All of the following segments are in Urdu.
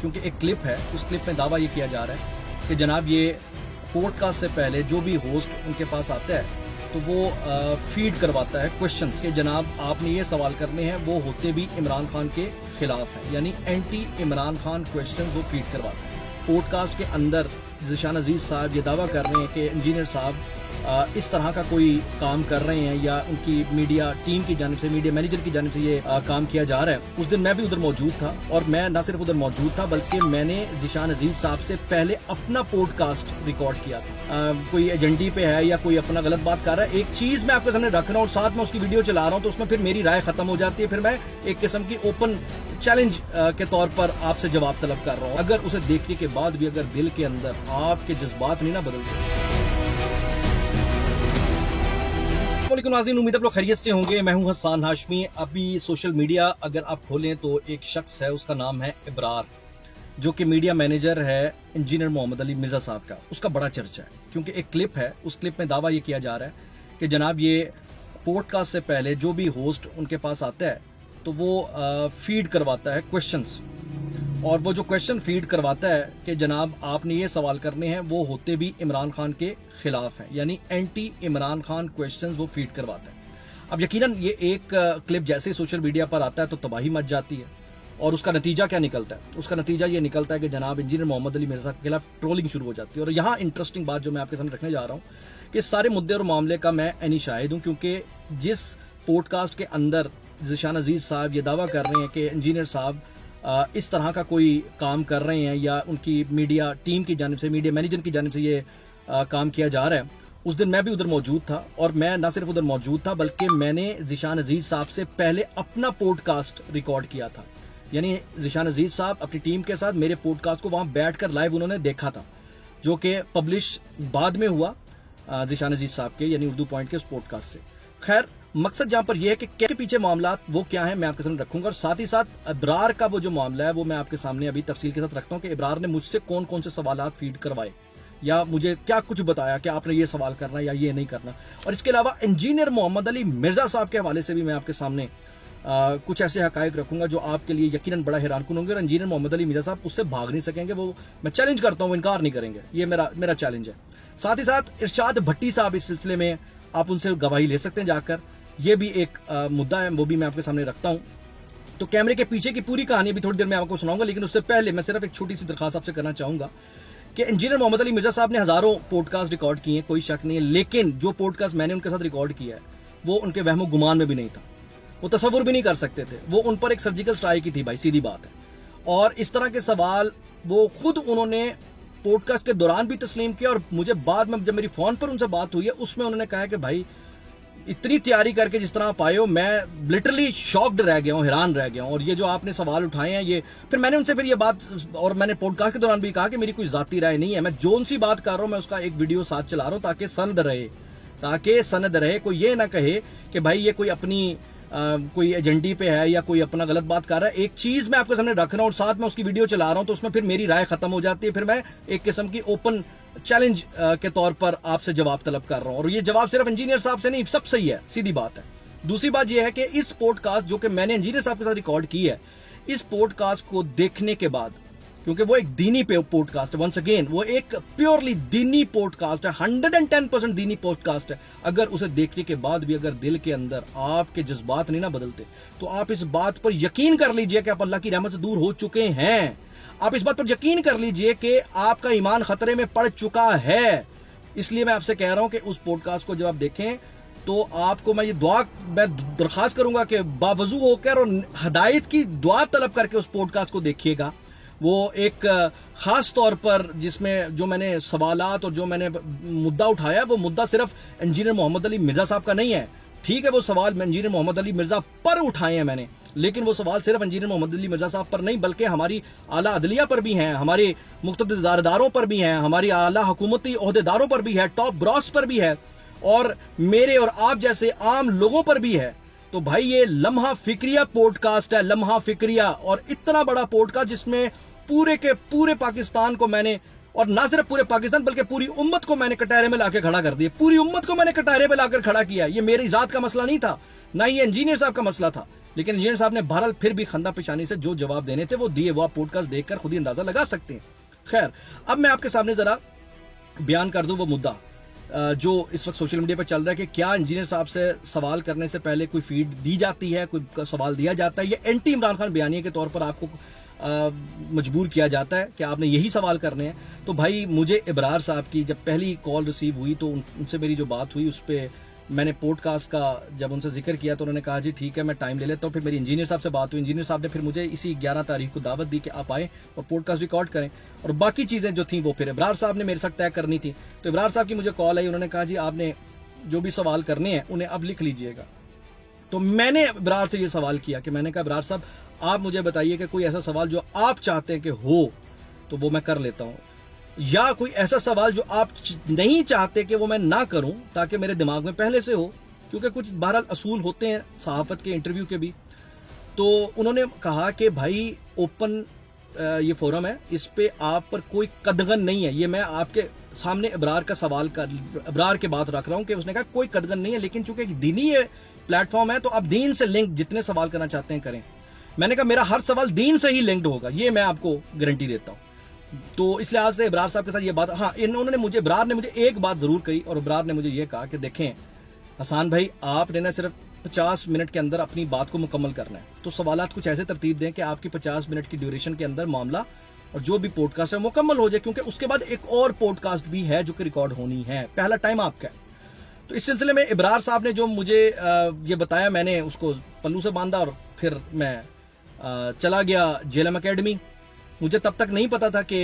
کیونکہ ایک کلپ ہے، اس کلپ میں دعویٰ یہ کیا جا رہا ہے کہ جناب یہ پوڈ کاسٹ سے پہلے جو بھی ہوسٹ ان کے پاس آتا ہے تو وہ فیڈ کرواتا ہے کوشچنز کہ جناب آپ نے یہ سوال کرنے ہیں، وہ ہوتے بھی عمران خان کے خلاف ہیں، یعنی اینٹی عمران خان کوشچنز وہ فیڈ کرواتا ہے۔ پوڈ کاسٹ کے اندر ذیشان عزیز صاحب یہ دعویٰ کر رہے ہیں کہ انجینئر صاحب اس طرح کا کوئی کام کر رہے ہیں یا ان کی میڈیا ٹیم کی جانب سے، میڈیا مینیجر کی جانب سے یہ کام کیا جا رہا ہے۔ اس دن میں بھی ادھر موجود تھا، اور میں نہ صرف ادھر موجود تھا بلکہ میں نے ذیشان عزیز صاحب سے پہلے اپنا پوڈ کاسٹ ریکارڈ کیا تھا۔ کوئی ایجنڈی پہ ہے یا کوئی اپنا غلط بات کر رہا ہے، ایک چیز میں آپ کے سامنے رکھ رہا ہوں اور ساتھ میں اس کی ویڈیو چلا رہا ہوں، تو اس میں پھر میری رائے ختم ہو جاتی ہے، پھر میں ایک قسم کی اوپن چیلنج کے طور پر آپ سے جواب طلب کر رہا ہوں۔ اگر اسے دیکھنے کے بعد بھی اگر دل کے اندر آپ کے جذبات نہیں نہ بدلتے۔ السلام علیکم ناظرین، امید آپ لوگ خیریت سے ہوں گے۔ میں ہوں حسان ہاشمی۔ ابھی سوشل میڈیا اگر آپ کھولیں تو ایک شخص ہے، اس کا نام ہے ابرار، جو کہ میڈیا مینیجر ہے انجینئر محمد علی مرزا صاحب کا۔ اس کا بڑا چرچا ہے کیونکہ ایک کلپ ہے، اس کلپ میں دعویٰ یہ کیا جا رہا ہے کہ جناب یہ پوڈ کاسٹ سے پہلے جو بھی ہوسٹ ان کے پاس آتا ہے تو وہ فیڈ کرواتا ہے کوشچنز، اور وہ جو کوشچن فیڈ کرواتا ہے کہ جناب آپ نے یہ سوال کرنے ہیں، وہ ہوتے بھی عمران خان کے خلاف ہیں، یعنی اینٹی عمران خان کوشچنز وہ فیڈ کرواتا ہے۔ اب یقیناً یہ ایک کلپ جیسے ہی سوشل میڈیا پر آتا ہے تو تباہی مچ جاتی ہے، اور اس کا نتیجہ کیا نکلتا ہے؟ اس کا نتیجہ یہ نکلتا ہے کہ جناب انجینئر محمد علی مرزا کے خلاف ٹرولنگ شروع ہو جاتی ہے۔ اور یہاں انٹرسٹنگ بات جو میں آپ کے سامنے رکھنے جا رہا ہوں کہ اس سارے مدعے اور معاملے کا میں عینی شاہد ہوں، کیونکہ جس پوڈ کاسٹ کے اندر ذیشان عزیز صاحب یہ دعویٰ کر رہے ہیں کہ انجینئر صاحب اس طرح کا کوئی کام کر رہے ہیں یا ان کی میڈیا ٹیم کی جانب سے، میڈیا مینیجر کی جانب سے یہ کام کیا جا رہا ہے، اس دن میں بھی ادھر موجود تھا، اور میں نہ صرف ادھر موجود تھا بلکہ میں نے ذیشان عزیز صاحب سے پہلے اپنا پوڈ کاسٹ ریکارڈ کیا تھا۔ یعنی ذیشان عزیز صاحب اپنی ٹیم کے ساتھ میرے پوڈ کاسٹ کو وہاں بیٹھ کر لائیو انہوں نے دیکھا تھا، جو کہ پبلش بعد میں ہوا ذیشان عزیز صاحب کے، یعنی اردو پوائنٹ کے اس پوڈ کاسٹ سے۔ خیر، مقصد جہاں پر یہ ہے کہ کے پیچھے معاملات وہ کیا ہیں میں آپ کے سامنے رکھوں گا، اور ساتھ ہی ساتھ ابرار کا وہ جو معاملہ ہے وہ میں آپ کے سامنے ابھی تفصیل کے ساتھ رکھتا ہوں کہ ابرار نے مجھ سے کون کون سے سوالات فیڈ کروائے یا مجھے کیا کچھ بتایا کہ آپ نے یہ سوال کرنا یا یہ نہیں کرنا۔ اور اس کے علاوہ انجینئر محمد علی مرزا صاحب کے حوالے سے بھی میں آپ کے سامنے کچھ ایسے حقائق رکھوں گا جو آپ کے لیے یقیناً بڑا حیران کن ہوں گے، اور انجینئر محمد علی مرزا صاحب اس سے بھاگ نہیں سکیں گے، وہ میں چیلنج کرتا ہوں، وہ انکار نہیں کریں گے، یہ میرا چیلنج ہے۔ ساتھ ہی ساتھ ارشاد بھٹی صاحب اس سلسلے میں آپ ان سے گواہی لے سکتے ہیں جا کر، یہ بھی ایک مدعا ہے، وہ بھی میں آپ کے سامنے رکھتا ہوں۔ تو کیمرے کے پیچھے کی پوری کہانی بھی تھوڑی دیر میں آپ کو سناؤں گا، لیکن اس سے پہلے میں صرف ایک چھوٹی سی درخواست آپ سے کرنا چاہوں گا کہ انجینئر محمد علی مرزا صاحب نے ہزاروں پوڈ کاسٹ ریکارڈ کیے ہیں، کوئی شک نہیں ہے، لیکن جو پوڈ کاسٹ میں نے ان کے ساتھ ریکارڈ کیا ہے وہ ان کے وہم و گمان میں بھی نہیں تھا، وہ تصور بھی نہیں کر سکتے تھے، وہ ان پر ایک سرجیکل اسٹرائک کی تھی بھائی، سیدھی بات ہے۔ اور اس طرح کے سوال وہ خود انہوں نے پوڈ کاسٹ کے دوران بھی تسلیم کیا، اور مجھے بعد میں جب میری فون پر ان سے بات ہوئی ہے اس میں انہوں نے کہا کہ بھائی اتنی تیاری کر کے جس طرح آپ آئے ہو، میں لٹرلی شاکڈ رہ گیا ہوں، حیران رہ گیا ہوں، اور یہ جو آپ نے سوال اٹھائے ہیں یہ پھر میں نے ان سے پھر یہ بات، اور میں نے پوڈ کاسٹ کے دوران بھی کہا کہ میری کوئی ذاتی رائے نہیں ہے، میں جون سی بات کر رہا ہوں میں اس کا ایک ویڈیو ساتھ چلا رہا ہوں تاکہ سند رہے، کوئی یہ نہ کہے کہ بھائی یہ کوئی اپنی کوئی ایجنڈی پہ ہے یا کوئی اپنا غلط بات کر رہا ہے۔ ایک چیز میں آپ کے سامنے رکھ رہا ہوں اور ساتھ میں اس کی ویڈیو چلا رہا ہوں، تو اس میں پھر میری رائے ختم ہو جاتی ہے، پھر میں ایک قسم کی اوپن چیلنج کے طور پر آپ سے جواب طلب کر رہا ہوں، اور یہ جواب صرف انجینئر صاحب سے نہیں، سب صحیح ہے، سیدھی بات ہے۔ دوسری بات یہ ہے کہ اس پوڈ کاسٹ جو کہ میں نے انجینئر صاحب کے ساتھ ریکارڈ کی ہے، اس پوڈ کاسٹ کو دیکھنے کے بعد، کیونکہ وہ ایک دینی پوڈ کاسٹ ہے، ونس اگین وہ ایک پیورلی دینی پوڈ کاسٹ ہے، 110% دینی پوڈ کاسٹ ہے، اگر اسے دیکھنے کے بعد بھی اگر دل کے اندر آپ کے جذبات نہیں نہ بدلتے تو آپ اس بات پر یقین کر لیجئے کہ آپ اللہ کی رحمت سے دور ہو چکے ہیں، آپ اس بات پر یقین کر لیجئے کہ آپ کا ایمان خطرے میں پڑ چکا ہے۔ اس لیے میں آپ سے کہہ رہا ہوں کہ اس پوڈ کاسٹ کو جب آپ دیکھیں تو آپ کو میں درخواست کروں گا کہ باوضو ہو کر اور ہدایت کی دعا طلب کر کے اس پوڈ کاسٹ کو دیکھیے گا۔ وہ ایک خاص طور پر جس میں جو میں نے سوالات اور جو میں نے مدعا اٹھایا، وہ مدعا صرف انجینئر محمد علی مرزا صاحب کا نہیں ہے، ٹھیک ہے، وہ سوال میں انجینئر محمد علی مرزا پر اٹھائے ہیں میں نے، لیکن وہ سوال صرف انجینئر محمد علی مرزا صاحب پر نہیں بلکہ ہماری اعلیٰ عدلیہ پر بھی ہیں، ہمارے مقتدر اداروں پر بھی ہیں، ہماری اعلیٰ حکومتی عہدیداروں پر بھی ہے، ٹاپ براس پر بھی ہے، اور میرے اور آپ جیسے عام لوگوں پر بھی ہے۔ تو بھائی یہ لمحہ فکریہ پوڈ کاسٹ ہے، لمحہ فکریہ، اور اتنا بڑا پوڈ کاسٹ جس میں پورے کے پورے پاکستان کو میں نے، اور نہ صرف پورے پاکستان بلکہ پوری امت کو میں نے کٹہرے میں لا کے کھڑا کر دیا، پوری امت کو میں نے کٹہرے میں لا کر کھڑا کیا۔ یہ میری ذات کا مسئلہ نہیں تھا، نہ یہ انجینئر صاحب کا مسئلہ تھا، لیکن انجینئر صاحب نے بہرحال پھر بھی خندہ پیشانی سے جو جواب دینے تھے وہ دیے. وہ آپ پوڈ کاسٹ دیکھ کر خود ہی اندازہ لگا سکتے ہیں. خیر, اب میں آپ کے سامنے ذرا بیان کر دوں وہ مدعا جو اس وقت سوشل میڈیا پہ چل رہا ہے کہ کیا انجینئر صاحب سے سوال کرنے سے پہلے کوئی فیڈ دی جاتی ہے, کوئی سوال دیا جاتا ہے, یا اینٹی عمران خان بیانیے کے طور پر آپ کو مجبور کیا جاتا ہے کہ آپ نے یہی سوال کرنے ہیں. تو بھائی مجھے ابرار صاحب کی جب پہلی کال ریسیو ہوئی تو ان سے میری جو بات ہوئی اس پہ میں نے پوڈ کاسٹ کا جب ان سے ذکر کیا تو انہوں نے کہا جی ٹھیک ہے میں ٹائم لے لیتا ہوں. پھر میری انجینئر صاحب سے بات ہوئی, انجینئر صاحب نے پھر مجھے اسی 11 تاریخ کو دعوت دی کہ آپ آئیں اور پوڈ کاسٹ ریکارڈ کریں, اور باقی چیزیں جو تھیں وہ پھر ابرار صاحب نے میرے ساتھ طے کرنی تھی. تو ابرار صاحب کی مجھے کال آئی, انہوں نے کہا جی آپ نے جو بھی سوال کرنے ہیں انہیں اب لکھ لیجئے گا. تو میں نے ابرار سے یہ سوال کیا کہ میں نے کہا ابرار صاحب آپ مجھے بتائیے کہ کوئی ایسا سوال جو آپ چاہتے ہیں کہ ہو تو وہ میں کر لیتا ہوں, یا کوئی ایسا سوال جو آپ نہیں چاہتے کہ وہ میں نہ کروں تاکہ میرے دماغ میں پہلے سے ہو, کیونکہ کچھ بہرحال اصول ہوتے ہیں صحافت کے انٹرویو کے بھی. تو انہوں نے کہا کہ بھائی اوپن یہ فورم ہے, اس پہ آپ پر کوئی قدغن نہیں ہے. یہ میں آپ کے سامنے ابرار کا سوال ابرار کے بات رکھ رہا ہوں کہ اس نے کہا کوئی قدغن نہیں ہے, لیکن چونکہ ایک دینی پلیٹ فارم ہے تو آپ دین سے لنک جتنے سوال کرنا چاہتے ہیں کریں. میں نے کہا میرا ہر سوال دین سے ہی لنکڈ ہوگا, یہ میں آپ کو گارنٹی دیتا ہوں. تو اس لحاظ سے ابرار صاحب کے ساتھ یہ بات, ہاں انہوں نے ابرار نے مجھے ایک بات ضرور کہی, اور ابرار نے مجھے یہ کہا کہ دیکھیں حسان بھائی آپ نے نا صرف 50 منٹ کے اندر اپنی بات کو مکمل کرنا ہے, تو سوالات کچھ ایسے ترتیب دیں کہ آپ کی 50 منٹ کی ڈیوریشن کے اندر معاملہ اور جو بھی پوڈ کاسٹ ہے مکمل ہو جائے, کیونکہ اس کے بعد ایک اور پوڈ کاسٹ بھی ہے جو کہ ریکارڈ ہونی ہے, پہلا ٹائم آپ کا ہے. تو اس سلسلے میں ابرار صاحب نے جو مجھے یہ بتایا میں نے اس کو پلو سے باندھا اور پھر میں چلا گیا جیلم اکیڈمی. مجھے تب تک نہیں پتا تھا کہ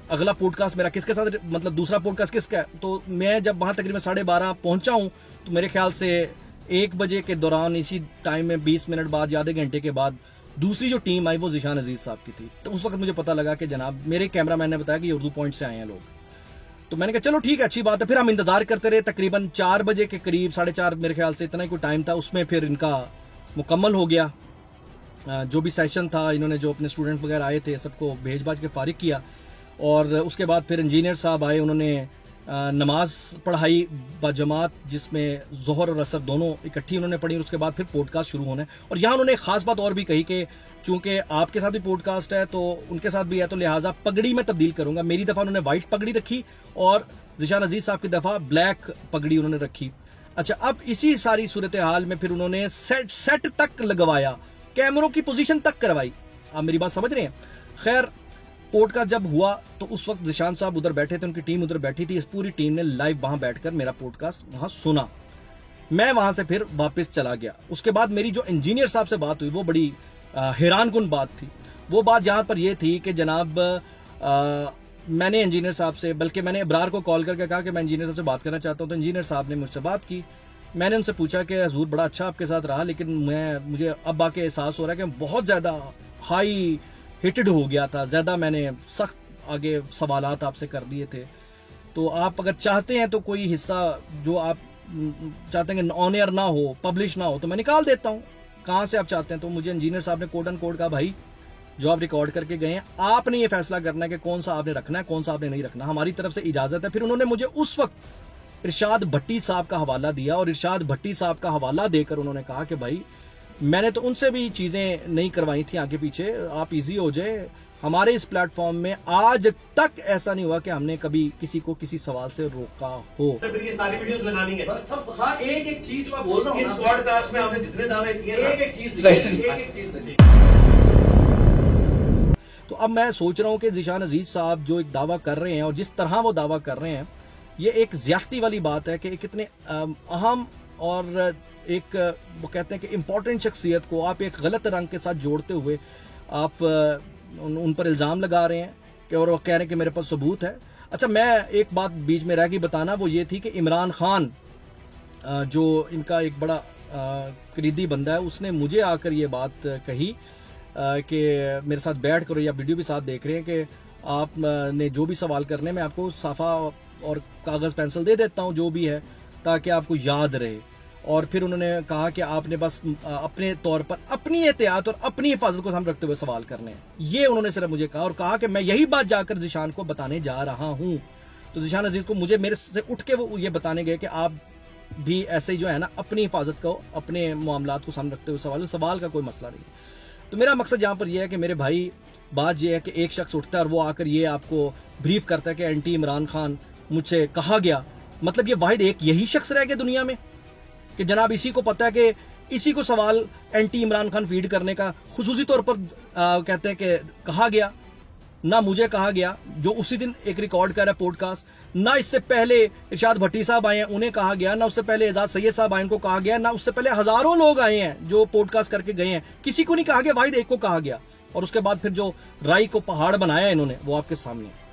اگلا پوڈ کاسٹ میرا کس کے ساتھ, مطلب دوسرا پوڈ کاسٹ کس کا ہے. تو میں جب وہاں تقریباً 12:30 پہنچا ہوں تو میرے خیال سے 1 بجے کے دوران اسی ٹائم میں 20 منٹ بعد یا آدھے گھنٹے کے بعد دوسری جو ٹیم آئی وہ ذیشان عزیز صاحب کی تھی. تو اس وقت مجھے پتا لگا کہ جناب میرے کیمرہ مین نے بتایا کہ یہ اردو پوائنٹ سے آئے ہیں لوگ. تو میں نے کہا چلو ٹھیک ہے اچھی بات ہے. پھر ہم انتظار کرتے رہے, تقریباً 4 بجے کے قریب 4:30 میرے خیال سے اتنا ہی کوئی ٹائم تھا, اس میں پھر ان کا مکمل ہو گیا. جو بھی سیشن تھا انہوں نے جو اپنے اسٹوڈنٹ وغیرہ آئے تھے سب کو بھیج بھاج کے فارغ کیا, اور اس کے بعد پھر انجینئر صاحب آئے, انہوں نے نماز پڑھائی باجماعت جس میں ظہر اور عصر دونوں اکٹھی انہوں نے پڑھی, اور اس کے بعد پھر پوڈ کاسٹ شروع ہونا ہے. اور یہاں انہوں نے ایک خاص بات اور بھی کہی کہ چونکہ آپ کے ساتھ بھی پوڈ کاسٹ ہے تو ان کے ساتھ بھی ہے, تو لہٰذا پگڑی میں تبدیل کروں گا. میری دفعہ انہوں نے وائٹ پگڑی رکھی اور ذیشان عزیز صاحب کی دفعہ بلیک پگڑی انہوں نے رکھی. اچھا, اب اسی ساری صورتحال میں پھر انہوں نے سیٹ تک لگوایا, کیمروں کی پوزیشن تک کروائی. آپ میری بات سمجھ رہے ہیں. خیر, پوڈ کاسٹ جب ہوا تو اس وقت ذیشان صاحب ادھر بیٹھے تھے, ان کی ٹیم ادھر بیٹھی تھی. اس پوری ٹیم نے لائیو وہاں بیٹھ کر میرا پوڈ کاسٹ وہاں سنا. میں وہاں سے پھر واپس چلا گیا. اس کے بعد میری جو انجینئر صاحب سے بات ہوئی وہ بڑی حیران کن بات تھی. وہ بات جہاں پر یہ تھی کہ جناب میں نے انجینئر صاحب سے, بلکہ میں نے ابرار کو کال کر کے کہا کہ میں انجینئر صاحب سے بات کرنا چاہتا ہوں. تو انجینئر صاحب نے مجھ سے بات کی. میں نے ان سے پوچھا کہ حضور بڑا اچھا آپ کے ساتھ رہا, لیکن مجھے اب آ کے احساس ہو رہا ہے کہ بہت زیادہ ہائی ہٹڈ ہو گیا تھا, زیادہ میں نے سخت آگے سوالات آپ سے کر دیے تھے. تو آپ اگر چاہتے ہیں تو کوئی حصہ جو آپ چاہتے ہیں کہ آن ایئر نہ ہو, پبلش نہ ہو, تو میں نکال دیتا ہوں. کہاں سے آپ چاہتے ہیں؟ تو مجھے انجینئر صاحب نے کوڈ اینڈ کوڈ کہا بھائی جو آپ ریکارڈ کر کے گئے ہیں آپ نے یہ فیصلہ کرنا ہے کہ کون سا آپ نے رکھنا ہے کون سا آپ نے نہیں رکھنا, ہماری طرف سے اجازت ہے. پھر انہوں نے مجھے اس وقت ارشاد بھٹی صاحب کا حوالہ دیا, اور ارشاد بھٹی صاحب کا حوالہ دے کر انہوں نے کہا کہ بھائی میں نے تو ان سے بھی چیزیں نہیں کروائی تھیں آگے پیچھے, آپ ایزی ہو جائے. ہمارے اس پلیٹ فارم میں آج تک ایسا نہیں ہوا کہ ہم نے کبھی کسی کو کسی سوال سے روکا ہو. یہ ساری ویڈیوز لگانی ہے. ہاں, ایک چیز میں بول رہا ہوں, اس پوڈ کاسٹ میں آپ نے جتنے دعوے کیے ایک چیز. تو اب میں سوچ رہا ہوں کہ ذیشان عزیز صاحب جو ایک دعویٰ کر رہے ہیں اور جس طرح وہ دعویٰ کر رہے ہیں, یہ ایک زیادتی والی بات ہے کہ ایک اتنے اہم اور ایک وہ کہتے ہیں کہ امپورٹنٹ شخصیت کو آپ ایک غلط رنگ کے ساتھ جوڑتے ہوئے آپ ان پر الزام لگا رہے ہیں کہ, اور وہ کہہ رہے ہیں کہ میرے پاس ثبوت ہے. اچھا, میں ایک بات بیچ میں رہ گئی بتانا, وہ یہ تھی کہ عمران خان جو ان کا ایک بڑا کلیدی بندہ ہے, اس نے مجھے آ کر یہ بات کہی کہ میرے ساتھ بیٹھ کر, یا ویڈیو بھی ساتھ دیکھ رہے ہیں, کہ آپ نے جو بھی سوال کرنے میں آپ کو صافہ اور کاغذ پینسل دے دیتا ہوں جو بھی ہے تاکہ آپ کو یاد رہے. اور پھر انہوں نے کہا کہ آپ نے بس اپنے طور پر اپنی احتیاط اور اپنی حفاظت کو سامنے رکھتے ہوئے سوال کرنے ہیں. یہ انہوں نے صرف مجھے کہا, اور کہا کہ میں یہی بات جا کر ذیشان کو بتانے جا رہا ہوں. تو ذیشان عزیز کو میرے سے اٹھ کے وہ یہ بتانے گئے کہ آپ بھی ایسے ہی جو ہے نا اپنی حفاظت کو اپنے معاملات کو سامنے رکھتے ہوئے سوال کا کوئی مسئلہ نہیں ہے. تو میرا مقصد یہاں پر یہ ہے کہ میرے بھائی بات یہ ہے کہ ایک شخص اٹھتا ہے اور وہ آ کر یہ آپ کو بریف کرتا ہے کہ اینٹی عمران خان مجھ سے کہا گیا. مطلب یہ واحد ایک یہی شخص رہ گیا دنیا میں کہ جناب اسی کو پتہ ہے کہ اسی کو سوال اینٹی عمران خان فیڈ کرنے کا خصوصی طور پر کہتے ہیں کہ کہا گیا. نہ مجھے کہا گیا جو اسی دن ایک ریکارڈ کر رہا ہے پوڈ کاسٹ, نہ اس سے پہلے ارشاد بھٹی صاحب آئے ہیں انہیں کہا گیا, نہ اس سے پہلے اعزاز سید صاحب آئے ان کو کہا گیا, نہ اس سے پہلے ہزاروں لوگ آئے ہیں جو پوڈ کاسٹ کر کے گئے ہیں, کسی کو نہیں کہا گیا, واحد ایک کو کہا گیا. اور اس کے بعد پھر جو رائی کو پہاڑ بنایا انہوں نے وہ آپ کے سامنے ہے.